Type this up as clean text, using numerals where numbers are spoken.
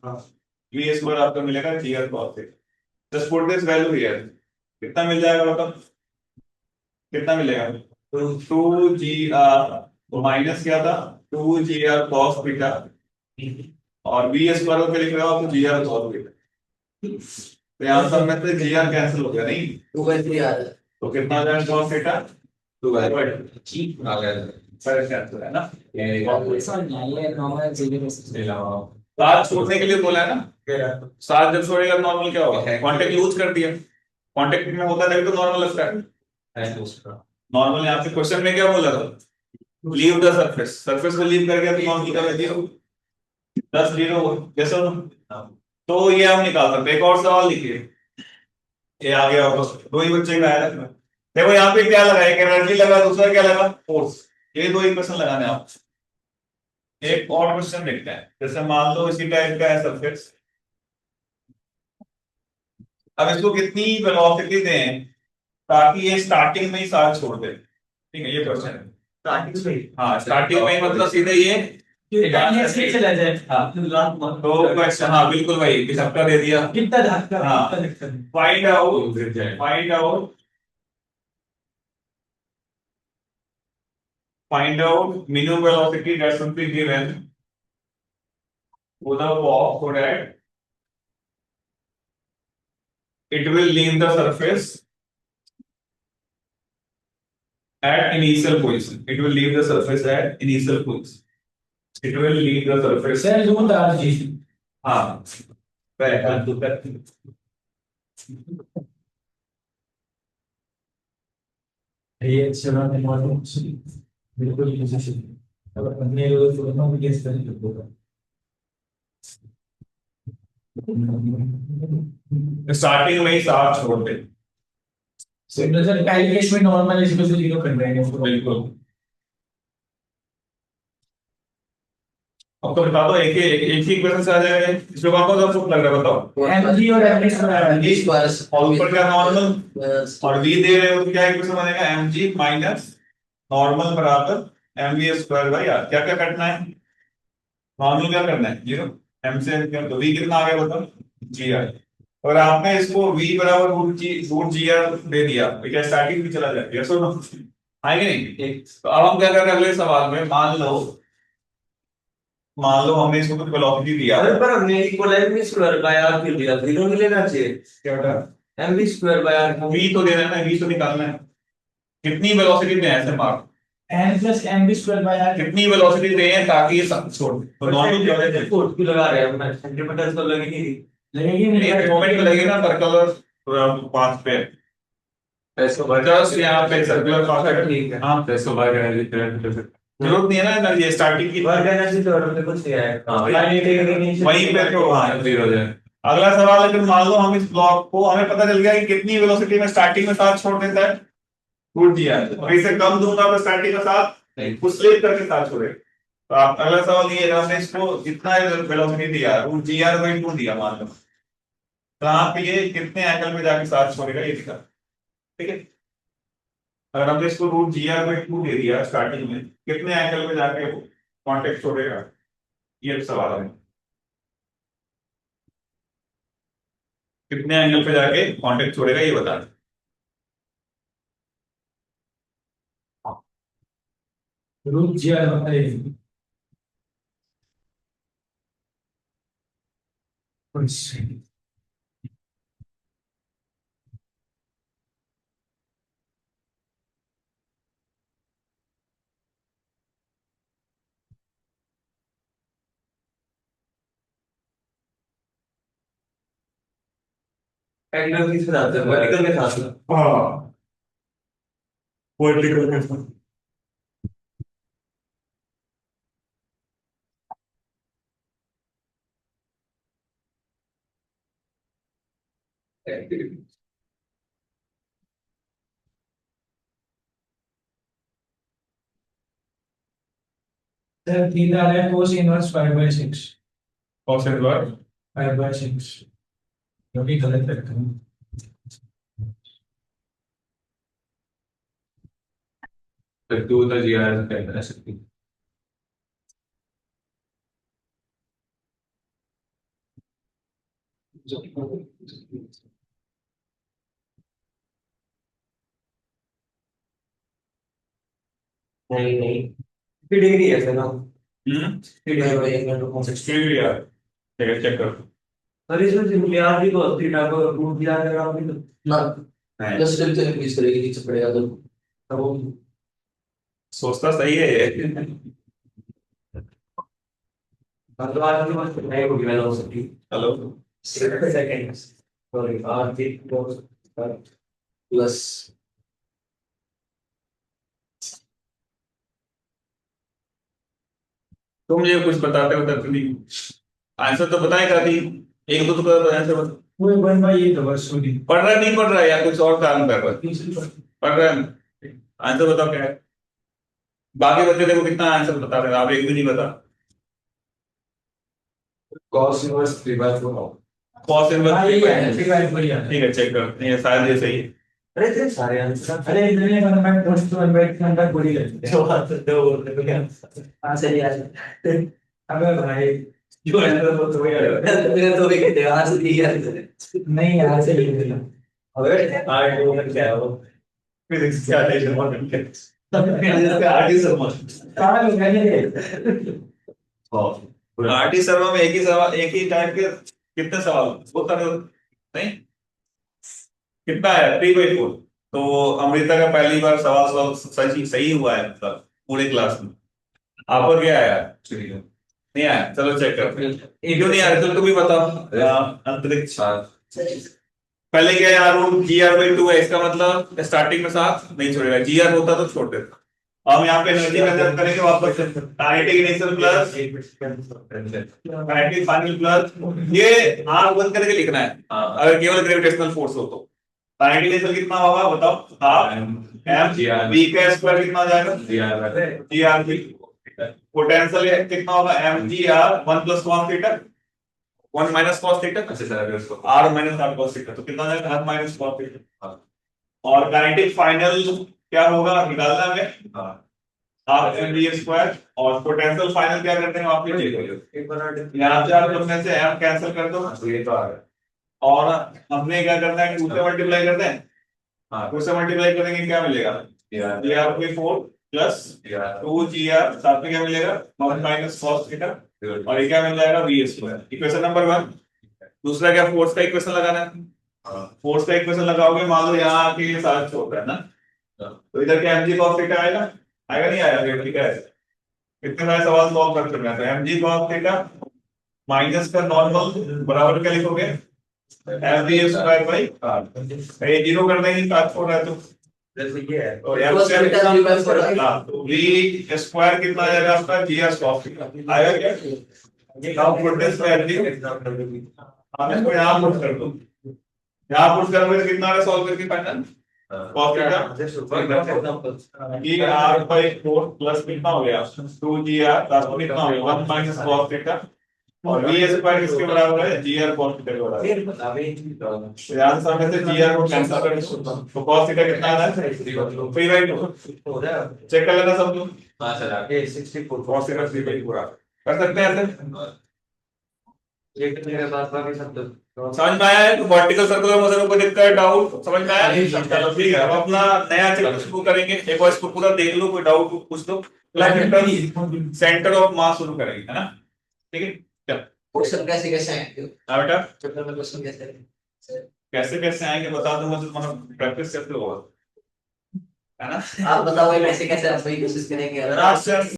We square आपको मिलेगा g are cos theta. Just put this value here, कितना मिल जाएगा मतलब, कितना मिलेगा? टू जी आर माइनस क्या था, two G are cos theta, और बी स्क्वायर को लिख रहे हो आप तो जी आर कॉस थीटा। तो यहाँ सब में से जी आर कैंसिल हो गया नहीं, 2/3 आ रहा है। तो कितना आ जाएगा कॉस थीटा? 2/3 आ गया। पर कैंसिल है ना। ये साथ छोड़ने के लिए बोला है ना, साथ जब छोड़ेगा नॉर्मल क्या होगा, कांटेक्ट लूज कर दिया, कांटेक्ट में होता है तो नॉर्मल लगता है। नॉर्मल यहाँ पे क्वेश्चन में क्या बोला था, लीव द सरफेस, सरफेस को लीव कर गया तो नॉर्मल का वैल्यू 10 0 जैसे हो। तो ये हम निकाल सकते हैं। एक और सवाल लिखिए, ये आ गया होगा, दो ही बच्चे का है। देखो यहाँ पे क्या लगा, एक एनर्जी लगा, दूसरा क्या लगा, फोर्स। ये दो इक्वेशन लगाने हैं आप। एक और क्वेश्चन देखते हैं, जैसे मान लो इसी टाइप का है सरफेस, अब इसको कितनी वेलोसिटी दें ताकि ये स्टार्टिंग में ही साथ छोड़ दे। ठीक है, ये क्वेश्चन है स्टार्टिंग में। हाँ, स्टार्टिंग में ही मतलब सीधे ये चला जाए। हाँ, तो क्वेश्चन हाँ बिल्कुल भाई, झटका दे दिया। कितना धक्का, हाँ, कितना धक्का। Find out find out minimum velocity that should be given to the ball so that it will leave the surface at initial position. It will leave the surface at initial position. It will leave the surface. Sir जो बता जी। हाँ, ये चला ने मालूम बिल्कुल position अब अपने लोग तो ना गेस कर सकते स्टार्टिंग में ही साफ छोड़ दे। सिग्नल सर कैलकुलेशन में नॉर्मल इसमें से जीरो कर रहे हैं बिल्कुल। अब तो बता दो, एक ही इक्वेशन से आ जाएगा, इसमें कौन कौन सा सूत्र लग रहा है बताओ। एमजी और एमएक्स और ऊपर क्या नॉर्मल और वी दे रहे हो तो क्या इक्वेशन बनेगा, एम जी माइनस नॉर्मल बराबर M V square by R. क्या क्या करना है, नॉर्मल क्या करना है जीरो, एम से एम किया तो वी कितना आ गया बताओ, जी आर। और आपने इसको वी बराबर रूट जी आर दे दिया तो क्या स्टार्टिंग भी चला जाएगा, यस और नो, आएंगे नहीं। तो अब हम क्या कर रहे हैं अगले सवाल में, मान लो हमने इसको कुछ वेलोसिटी दिया। अरे पर हमने equal MV square by R क्यों दिया, जीरो मिलेगा चाहिए क्या बेटा, MV square by R V तो देना है ना, वी तो निकालना है, कितनी वेलोसिटी में ऐसे mark N plus MV square by R कितनी वेलोसिटी दें ताकि ये सब छोड़ दे। तो नॉर्मल क्या है, फोर्स क्यों लगा रहे हैं हम, सेंटीमीटर तो लगेगी लगेगी नहीं मोमेंट तो लगेगा ना, सर्कुलर पाथ पे पैसों जस्ट यहाँ पे सर्कुलर पाथ है। ठीक है हाँ, जरूरत नहीं है ना ये स्टार्टिंग की, वर्क एनर्जी तो हमने कुछ दिया है वहीं पे तो हाँ जीरो हो जाए। अगला सवाल है, फिर मान लो हम इस ब्लॉक को, हमें पता चल गया कि कितनी वेलोसिटी में स्टार्टिंग में साथ छोड़ देता है, टूट दिया, और इसे कम दूंगा तो स्टार्टिंग का साथ कुछ स्लिप करके साथ छोड़ेगा। तो आप अगला सवाल ये है, हमने इसको जितना वेलोसिटी दिया root ji are by two दिया मान लो, तो आप ये कितने एंगल में जाके साथ छोड़ेगा ये दिखा। ठीक है, अगर हमने इसको root ji are by two दे दिया स्टार्टिंग में, कितने एंगल में जाके कांटेक्ट छोड़ेगा, ये सवाल है, कितने एंगल पे जाके कांटेक्ट छोड़ेगा ये बता दें। रूट जी आर बताइए एंगल किस तरह से वर्टिकल के साथ हाँ, वर्टिकल में सर थीटा है cos इनवर्स 5/6 कौन से द्वार 5/6 जो कि गलत रखा है टू द जी आर कहते हैं सकती। नहीं नहीं, कितनी डिग्री है सर ना? सिक्सटी डिग्री यार, ठीक है चेक करो। सर इसमें सिंपली आप भी तो थीटा को रूट दिया अगर आप भी तो ना नहीं, प्लस से इंक्रीज करेगी, नीचे पड़ेगा तो तब सोचता सही है ये। तो आज की बात नहीं होगी velocity hello, second sorry R के प्लस तुम ये कुछ बताते हो तब नहीं, आंसर तो बताएगा थी, एक दो तो आंसर बता। वो वन बाई ये तो बस सॉरी पढ़ रहा है नहीं पढ़ रहा है, या कुछ और काम कर रहा है? पढ़ रहा है, आंसर बताओ क्या है। बाकी बच्चे देखो कितना आंसर बता रहे हैं, आप एक भी नहीं बता। cos इनवर्स 3/4 कॉस हाँ ये है इनवर्स, 3/4 बढ़िया ठीक है चेक कर, ये शायद ये सही है। अरे थे सारे आंसर अरे इतने वन बाई cos to 1/3 तक बढ़ी लगती है जो बात दो बढ़िया हाँ सही है। अबे भाई जो आंसर वो तो यार मेरे तो भी कहते हैं आज ही यार। नहीं यार से लिख दिया अबे आर्ट वो कर क्या है वो फिजिक्स क्या है मॉडल के आर्टिस्ट समझ सारा लोग कहने आरटी सर्वर में एक ही सवाल, एक ही टाइप के कितने सवाल बहुत सारे नहीं, कितना है 3/4। तो अमृता का पहली बार सवाल सवाल सही सही हुआ है, मतलब पूरे क्लास में। आपको क्या आया? नहीं आया, चलो चेक करते हैं क्यों नहीं आया, चलो तुम भी बताओ। अंतरिक्ष पहले क्या है यार, रूट GR/2 है, इसका मतलब स्टार्टिंग में साथ नहीं छोड़ेगा, GR होता तो छोड़ देता। हम यहाँ पे एनर्जी कंजर्व करेंगे वापस, kinetic initial plus kinetic final plus, ये आंख बंद करके लिखना है अगर केवल ग्रेविटेशनल फोर्स हो तो। काइनेटिक इनिशियल कितना होगा बताओ, हाफ m v का स्क्वायर कितना हो जाएगा GR। पोटेंशियल कितना होगा mgr 1 + cos theta 1 - cos theta, अच्छा sir r - r cos theta, तो कितना हो जाएगा r - cos थीटा। और काइनेटिक फाइनल क्या होगा निकालना हमें, हाफ mv स्क्वायर, और पोटेंशियल फाइनल क्या करते हैं आप ये यहाँ से आप लोग से m कैंसिल कर दो, ये तो आ गया। और हमने क्या करना है, 2 से मल्टीप्लाई करते हैं, 2 से मल्टीप्लाई करेंगे क्या मिलेगा, GR/4 प्लस 2GR, साथ में क्या मिलेगा 1 - cos थीटा, और ये क्या मिल जाएगा v स्क्वायर। Equation number 1। दूसरा क्या, फोर्स का इक्वेशन लगाना है। फोर्स का इक्वेशन लगाओगे, मान लो यहाँ आके ये साथ छोड़ रहा है ना, तो इधर क्या mg cos थीटा आएगा, आएगा नहीं आएगा, ठीक है। इतने सारे सवाल सॉल्व कर चुके हैं, तो mg cos थीटा माइनस का नॉर्मल बराबर क्या लिखोगे, mv स्क्वायर बाई r, ये जीरो कर देंगे, साथ छोड़ रहा है तो ये है तो v स्क्वायर कितना आ जाएगा आपका, GR cos थीटा आएगा क्या। नाउ पुट दिस वैल्यू, हम इसको यहाँ पुट कर दो, यहाँ पुट करोगे तो कितना आएगा सॉल्व करके फाइनल cos थीटा ये r/4 प्लस कितना हो गया 2GR, साथ में कितना हो गया 1 - cos थीटा, और v स्क्वायर किसके बराबर है, GR cos थीटा के बराबर है। तो यहाँ से सामने से GR को कैंसिल कर दो, तो cos थीटा कितना आ रहा है 3/2। चेक कर लेना सब लोग, हां सर ये 64 cos थीटा 3/2 कर सकते हैं ऐसे। ये कितने के पास बाकी सब तो समझ में आया है, तो वर्टिकल सर्कुलर मोशन को दिक्कत डाउट समझ में आया, चलो ठीक है। अब अपना नया चैप्टर शुरू करेंगे, एक बार इसको पूरा देख लो, कोई डाउट पूछ लो, सेंटर ऑफ मास शुरू करेंगे, है ना, ठीक है। चल क्वेश्चन कैसे कैसे आएंगे, हाँ बेटा, चैप्टर में क्वेश्चन कैसे आएंगे? कैसे कैसे आएंगे बता दूंगा, तो मतलब प्रैक्टिस करते होगा, है ना। आप बताओ कैसे कैसे आप वही कोशिश करेंगे। अगर आप